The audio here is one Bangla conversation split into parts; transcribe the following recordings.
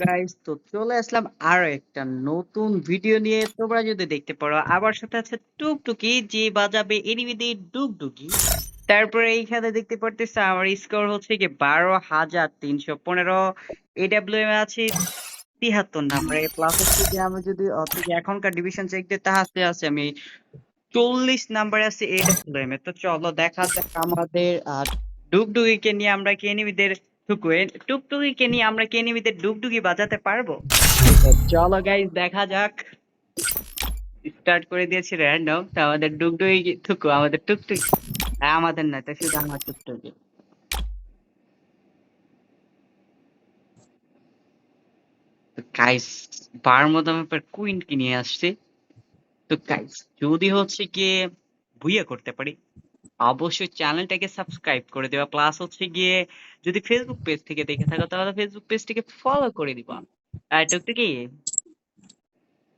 গাইস, তো চলে আসলাম আরো একটা নতুন ভিডিও নিয়ে। তোমরা যদি দেখতে পারো, আবার সাথে আছে টুকটুকি যে বাজাবে এনিমিদের ডুগডুগি। তারপরে এইখানে দেখতে পারতেছে আমার স্কোর হচ্ছে কি 12,315। এডাব্লিউএম আছে 73 নাম্বারে, প্লাস হচ্ছে যে আমি যদি হচ্ছে যে এখনকার ডিভিশন চেক দিই তাহাতে আছে আমি 40 নাম্বারে আছে এডাব্লিউএম এ। তো চলো দেখা যাক আমাদের ডুগডুগিকে নিয়ে আমরা কি এনিমিদের টুকটুকিকে নিয়ে আমরা কি এনিমিদের ডুগডুগি বাজাতে পারবো? তো চলো গাইস দেখা যাক। স্টার্ট করে দিয়েছি র্যান্ডম। তো আমাদের ডুগডুগি আমাদের টুকটুকি, আমাদের না, তো শুধু আমার টুকটুকি। তো গাইস, বারমুদা ম্যাপের কুইন কি নিয়ে আসছি। তো গাইস, যদি হচ্ছে গিয়ে ভুইয়া করতে পারি, অবশ্যই চ্যানেলটাকে সাবস্ক্রাইব করে দেওয়া, প্লাস হচ্ছে গিয়ে যদি ফেসবুক পেজ থেকে দেখে থাকো তাহলে ফেসবুক পেজটিকে ফলো করে দিবা। আর টুকটুকি,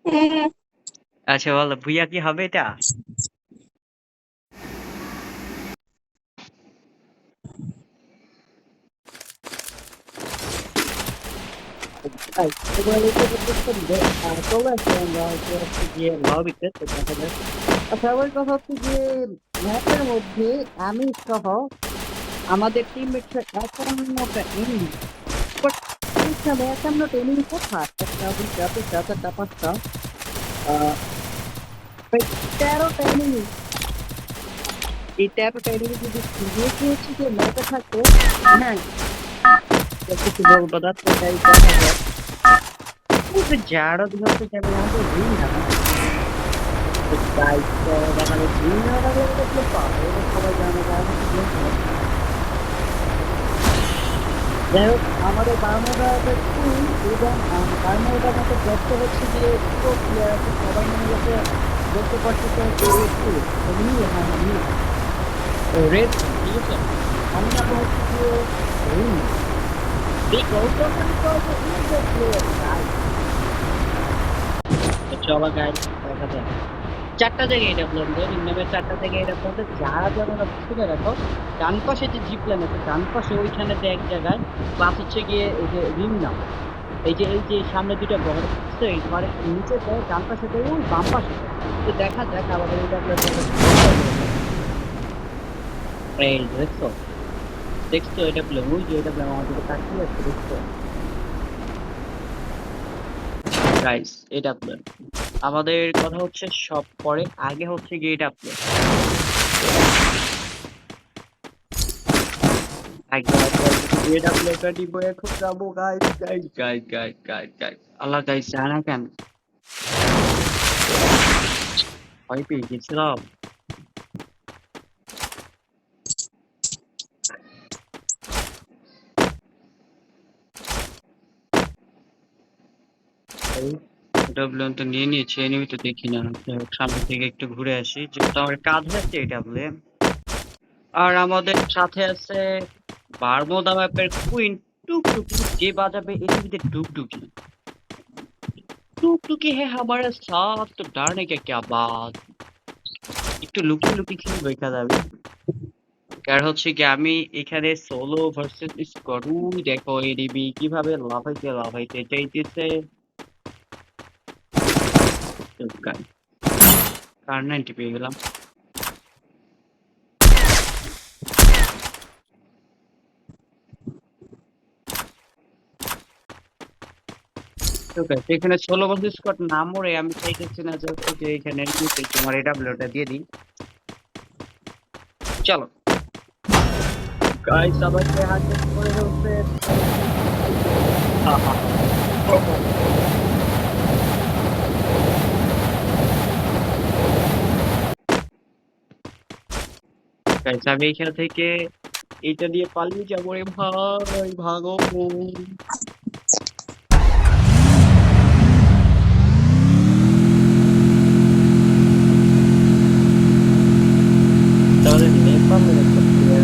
হ্যাঁ, আচ্ছা বলো ভুইয়া কি হবে এটা? Guys, এবার এটা দেখতেছেন যে চলে আসছে আমরা হচ্ছে গিয়ে লবিতে। তো দেখা যাক। আচ্ছা, আমার কথা হচ্ছে যে ম্যাপের মধ্যে আমি সহ আমাদের টিমমেটস 51টা এনিমি, বাট এখানে 51টা এনিমি কোথায়? একটা, দুইটা, তিনটা, চারটা, পাঁচটা, আহ, প্রায় 13টা এনিমি। এই 13টা এনিমি যদি সিরিয়াসলি হচ্ছে যে ম্যাপে থাকে, হ্যাঁ, তো কিছু বলবো না। তো তাই দেখা যাক। কিন্তু যারা দিন হচ্ছে যে আমি আমাদের রিং না, তো গাইস, দেখা যাচ্ছে রিং না থাকলে দেখলে পাবে, এটা সবাই জানে। যারা হচ্ছে গেম খেলে, যাই হোক, আমাদের বারমুডাতে কুইন এবং বারমুডার মতো দেখতে হচ্ছে যে দুটো প্লেয়ার আছে, সবাই মিলে গেছে। দেখতে পাচ্ছি তো নীল, হ্যাঁ হ্যাঁ নীল, রেড, ঠিক আছে। আমি যাবো হচ্ছে যে রিং। এই গল্পটা তো আছে প্লেয়ার গাইস। তো চলো গাইস দেখা যাক। চারটা জায়গায় এটা বলতে রিং নামের চারটা জায়গায় এটা বলতে, যারা যারা শুনে রাখো, ডান পাশে যে জিপ লাইন আছে, ডান পাশে ওইখানে এক জায়গায়, প্লাস হচ্ছে গিয়ে এই যে রিং নাম, এই যে সামনে দুইটা ঘর আছে, এই ঘরের নিচে দেয়, ডান পাশে দেয়, ওই বাম পাশে দেয়। তো দেখা যাক আমাদের এটা এই দেখছো, দেখছো এটা বলে ওই যে এটা বলে আমার দিকে তাকিয়ে আছে, দেখছো গাইস? এটা বলে আমাদের কথা হচ্ছে সব পরে, আগে হচ্ছে গিয়ে এটা বলে আগে আগে আগে এটা বলে কাটি বয়ে এখন যাবো guys guys guys guys guys guys. আল্লাহ গাইস, জানা কেন ভয় পেয়ে গেছিলাম। ডব্লিউ তো নিয়ে নিয়েছি, এনিমি তো দেখি না। যাই হোক, সামনে থেকে একটু ঘুরে আসি, যেহেতু আমার কাজ হচ্ছে এটা বলে। আর আমাদের সাথে আছে বারমুদা ম্যাপের কুইন টুকটুকি, যে বাজাবে এনিমিদের ডুগডুগি। टुकटुकी है हमारे साथ तो डरने का क्या बात। একটু লুকিয়ে লুকিয়ে খেলে দেখা যাবে। কারণ হচ্ছে কি আমি এখানে সোলো ভার্সেস স্কোয়াড, দেখো এডিবি কিভাবে লাফাইতে লাফাইতে চাইতেছে। কার 90 পেয়ে গেলাম। তো guys, এখানে সোলো ভার্সেস স্কোয়াড না মরে আমি চাইতেছি না যে হচ্ছে যে এখানে তোমার এডাব্লিউটা দিয়ে দিই। চলো গাইস, আবার যে হাত করে হচ্ছে। গাইস, আমি এখান থেকে এইটা দিয়ে পালিয়ে যাবো রে ভাই, ভাগো। তাহলে নেপালের একটা প্লেয়ার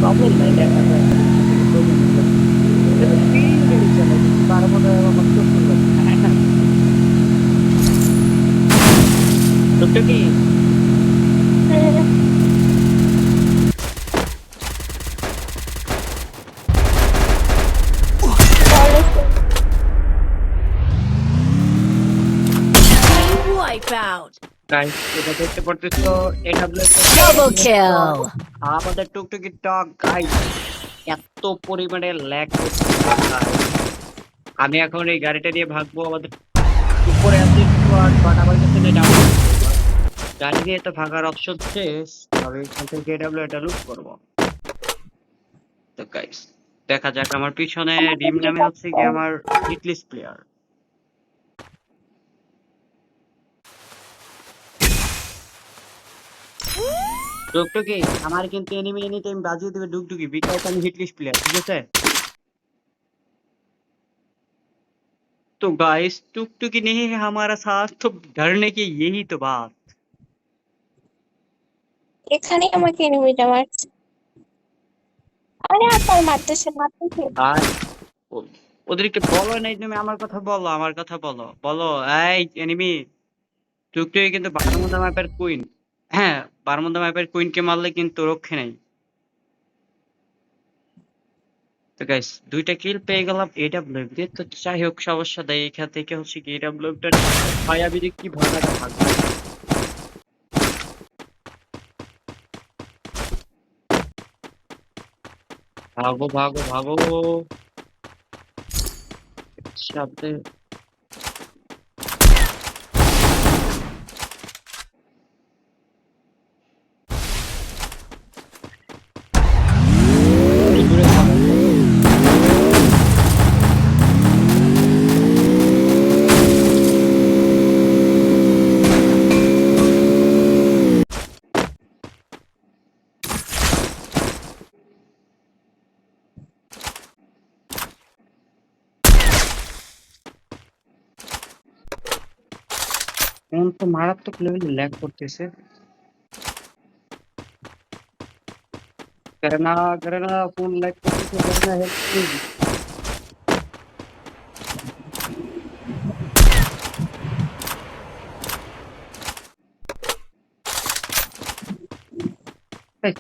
প্রবলেম নাই, দেখা যায়। টুকটুকি, হ্যাঁ, গাইস এটা দেখতে পারতেছো এডব্লিউএস এর Double টক, kill! আমাদের টুকটুকি টক গাইস এত পরিমাণে ল্যাগ করতেছে গাইস। আমি এখন এই গাড়িটা নিয়ে ভাগবো আমাদের উপরে আছে স্কোয়াড, বাট আমার কাছে নেই ডাউন। গাড়ি নিয়ে তো ভাগার অপশন শেষ, তবে এখান থেকে এডব্লিউ এটা লুট করবো। তো গাইস দেখা যাক, আমার পিছনে আমাকে রিম নামে যেটা হচ্ছে কি আমার হিটলিস্ট প্লেয়ার। টুকটুকি আমার কিন্তু এনিমি এনি টাইম বাজিয়ে দেবে ডুগডুগি, বিকজ আমি হিটলিস্ট প্লেয়ার, ঠিক আছে? तो गाइस टुकटुकी नहीं है हमारा साथ, तो डरने की यही तो बात। এখানে আমাকে এনিমিটা মারছে। আরে আর তার মারতেছে। আর ও- ওদেরকে বলো না তুমি আমার কথা বলো, আমার কথা বলো, বলো এই এনিমি টুকটুকি কিন্তু বারমুদা ম্যাপের কুইন। হ্যাঁ, বারমুদা ম্যাপের কুইনকে মারলে কিন্তু রক্ষে নাই। তো গাইস দুইটা কিল পেয়ে গেলাম এডব্লিউ দিয়ে, তো যাই হোক সমস্যা নেই, এখান থেকে হচ্ছে কি এডব্লিউটা ভাইয়াবিরে কি ভাগাটা ভাগবো। ভাগো ভাগো ভাগো সাথে। দূরে ভাগো। ফোন তো মারাত্মক লেভেলে ল্যাগ করতেছে। करना करना फोन ল্যাগ করতেছে, करना হেল্প প্লিজ।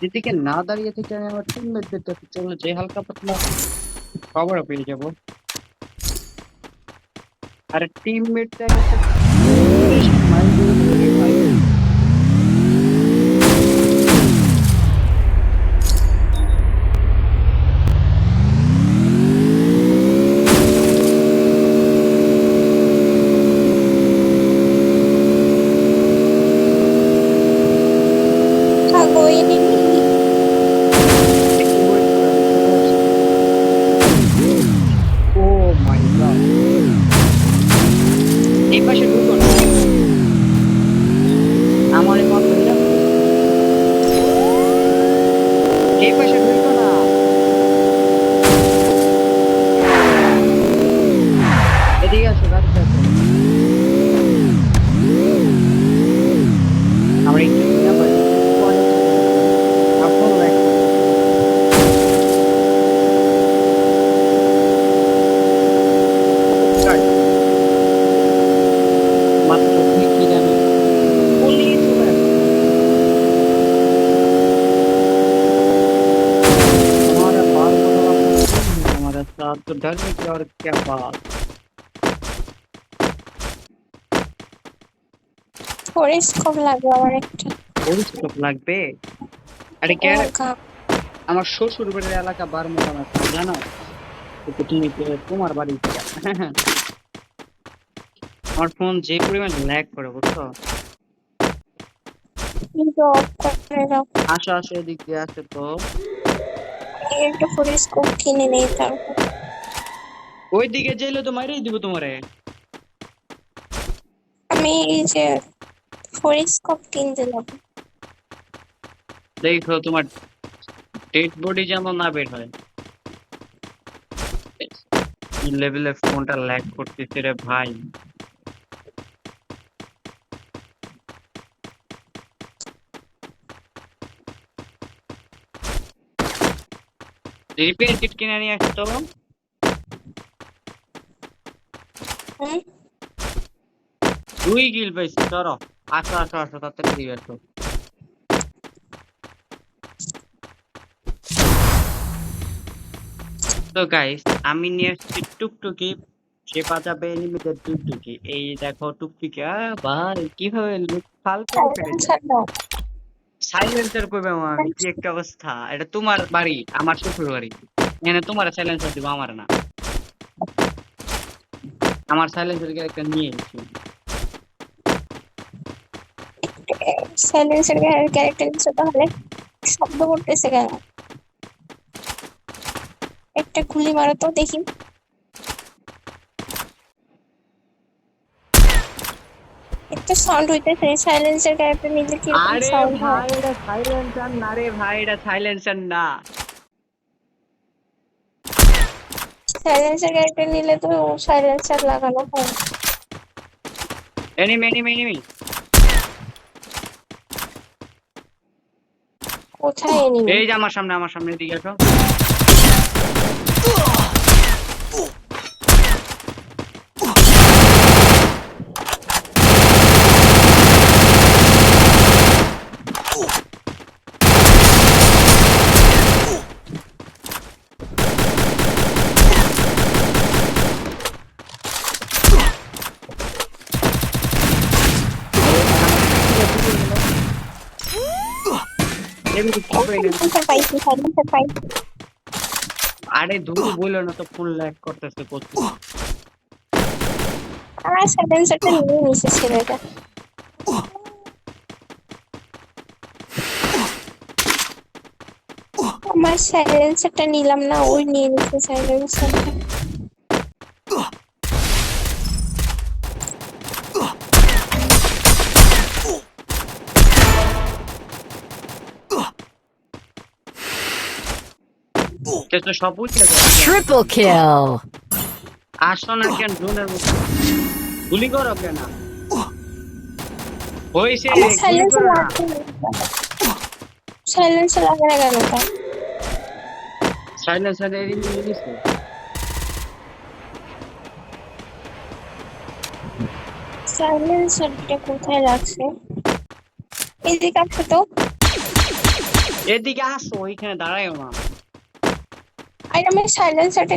সেদিকে না দাঁড়িয়ে থেকে আমি আমার টিমমেটদের কাছে চলে যাই, হালকা পাতলা খবর পেয়ে যাব। আর টিমমেটটা একটা মাইন্ড করে ভাই। থাকো এনিমি। একটু ওয়েট করো, আমি চলে আসছি। ও মাই গড, এই পাশে ঢুকো না, আমার কথা হইলা এই পাশে ঢুকো না। এদিকে আসো, গাড়িতে আসো। আমরা একটু না পারি, স্কোয়াডে চলে যাবো। এখন ল্যাগ করতেছে গাইস, মাত্র 2 কিল আমি বলেই চলে আসছি। हमारा बाल बदला नहीं है हमारे साथ, तो डरने की और क्या बात। পরিষ্কার লাগে আমার একটা। পরিষ্কার লাগবে। আরে ও কে? গা। আমার শ্বশুর বাড়ির এলাকা বারমুদা না, তুমি জানো? তো তুমি তোমার বাড়ি থেকে আমার ফোন যে পরিমাণ ল্যাগ করে বুঝছো। কিন্তু অফ করে দাও। আসো আসো এদিক দিয়ে আসো তো। একটা পরিষ্কার কিনে নেই তারপর। ওই দিকে যাইলে তো মাইরেই দিব তোমারে। আমি এই যে পরিষ্কার কিনতে যাবো। দেখো তোমার ডেড বডি যেন না বের হয়। কি লেভেলে ফোনটা ল্যাগ করতেছে রে ভাই। রিপেয়ার কিট কিনে নিয়ে আসতো। হুম। 2 কিল পাইছি, চলো আসো আসো আসো তাড়াতাড়ি দিয়ে আসো। তো গাইস আমি নিয়ে আসছি টুকটুকি, সে বাঁচাবে এনিমিদের টুকটুকি। এই দেখো টুকটুকি, ভাই কিভাবে ফাল করে ফেলেছে। সাইলেন্সার দাও। সাইলেন্সার করবে আমি, কি একটা অবস্থা। এটা তোমার বাড়ি, আমার শ্বশুর বাড়ি, এখানে তোমার সাইলেন্সার দিব, আমার না। আমার সাইলেন্সার একটা নিয়ে এসেছি। সাইলেন্সার ক্যারেক্টার কিছু তাহলে শব্দ করতেছে কেন? একটা গুলি মারো তো দেখি। একটা সাউন্ড হইতেছে, সাইলেন্সার ক্যারেক্টার নিলে কিরকম আরে সাউন্ড হয়? ভাই এটা সাইলেন্সার না রে ভাই, এটা সাইলেন্সার না। সাইলেন্সার ক্যারেক্টার নিলে তো সাইলেন্সার লাগানো হয়। Enemy enemy enemy. কোথায় এনিমি? এই যে আমার সামনে, আমার সামনে, দিকে আসো। এমনি কি কইলেন? সাইলেন্সার পাইছি, সাইলেন্সার পাইছি। আরে দূর বললো না তো, ফুল ল্যাগ করতেছে প্রচুর। আর সাইলেন্সারটা নিয়ে নিছে ছেলেটা। আমার সাইলেন্সারটা নিলাম না, ওই নিয়ে নিছে সাইলেন্সারটা। সে তো সব বুঝতে Triple kill. আসো না কেন জোনের মধ্যে, গুলি করো কেন? হয়েছে, আমার গুলি সাইলেন্সার করো না। লাগবে না। সাইলেন্সার লাগে না কেন তা? সাইলেন্সার এনিমি নিছে। সাইলেন্সারটা কোথায় লাগছে? এদিকে আসো তো। এদিকে আসো, ওইখানে দাঁড়ায়ও না। আর আমার সাইলেন্সারটা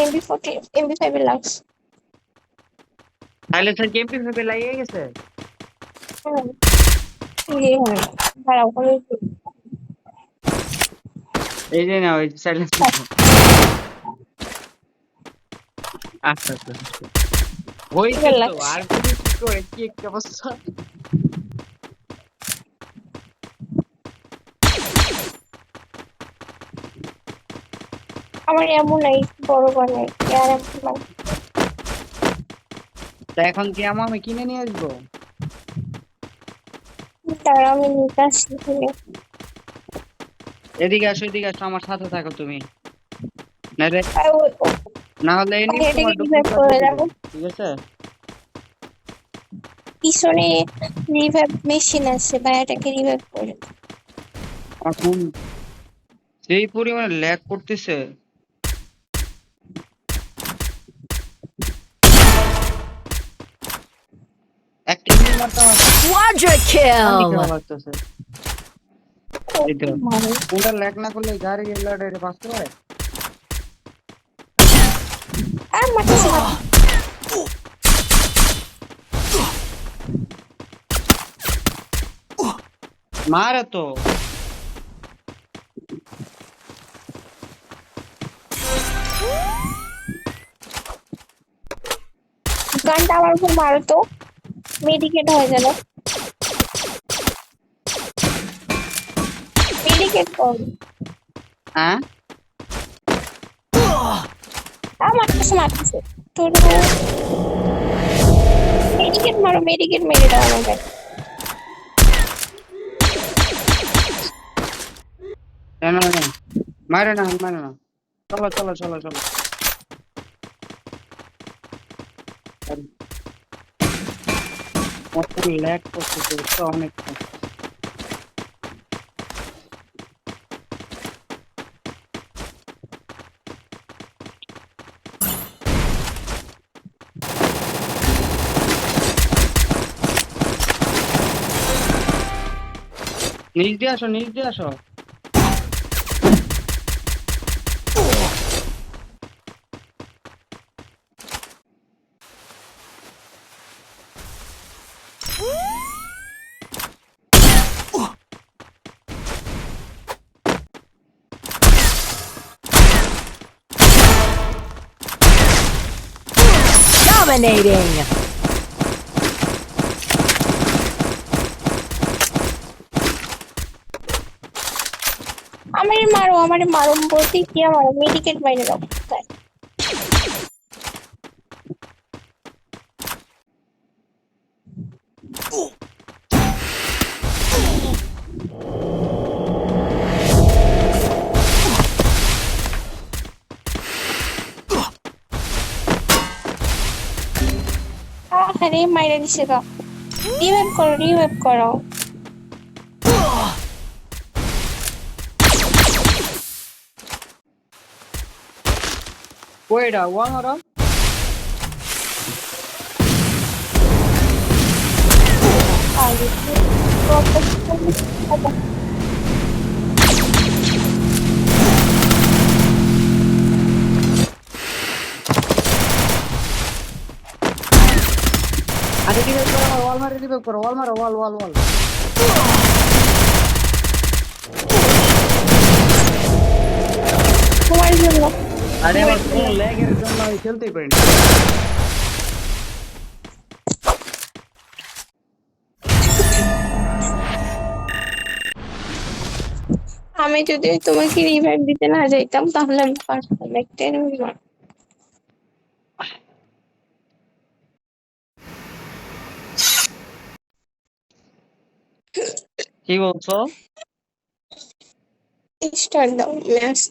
এমবি40 এমবি5 এর লাগছে। সাইলেন্সার কেমপি ভেবে লাগিয়ে গেছে। হুম, এই হয়। দাঁড়াও ওখানে এই যে না, ওই সাইলেন্সার। আচ্ছা আচ্ছা আচ্ছা। হয়েছে এবার তো, লাগছে। আর গুলি কি করে, কি একটা অবস্থা। আমার এমন নাই বড় বানাই আর এমন। তা এখন কি আমি কিনে নিয়ে আসবো? দাঁড়াও আমি নিতে আসছি এখানে। এদিকে আসো, এদিকে আসো, আমার সাথে থাকো তুমি। না রে, আর না হলে এনিমি এটাকে তোমার রিভাইভ ডুপ্লিকেট করে দিয়ে দিবে। যাবো। ঠিক আছে। পিছনে রিভাইভ মেশিন আছে বা এটাকে রিভাইভ করে। এখন সেই পরিমাণে ল্যাগ করতেছে। একটা এনিমি মারতে আমার Quadra কান্দি খাওয়া kill. লাগতেছে। এই তো, মানে কোনটা ল্যাগ না করলে গাড়ি এলাডে বাঁচতে পারে। আর মারতেছে না। মারে তো। গানটা আমার উপর মারো তো, মেডিকেট হয়ে গেল। মেডিকেট কর। হ্যাঁ, আর মারতেছে মারতেছে। তোর মেডিকেট মারো, মেডিকেট মেরে দাও আমাকে। কেন না, মারে না, মারে না। চলো চলো চলো চলো। কত ল্যাগ করতেছে তো অনেক। নিচ দিয়ে আসো, নিচ দিয়ে আসো। Dominating. আমারে মারো বলতে কি আমার মেডিকেট বাইরে দাও কোথায়? আরে মাইরা দিছে গা। রিভাইভ করো। Wait, one more. আরে আরে রিভাইভ করো, ওয়াল মারে রিভাইভ করো, ওয়াল মারো, ওয়াল। তোমার জন্য আরে আমার ফোন ল্যাগের জন্য আমি খেলতেই পারি না। আমি যদি তোমাকে রিভাইভ দিতে না যাইতাম তাহলে আমি পারতাম একটা এনিমি মার। কি বলছো? স্টার্ট দাও ম্যাচ।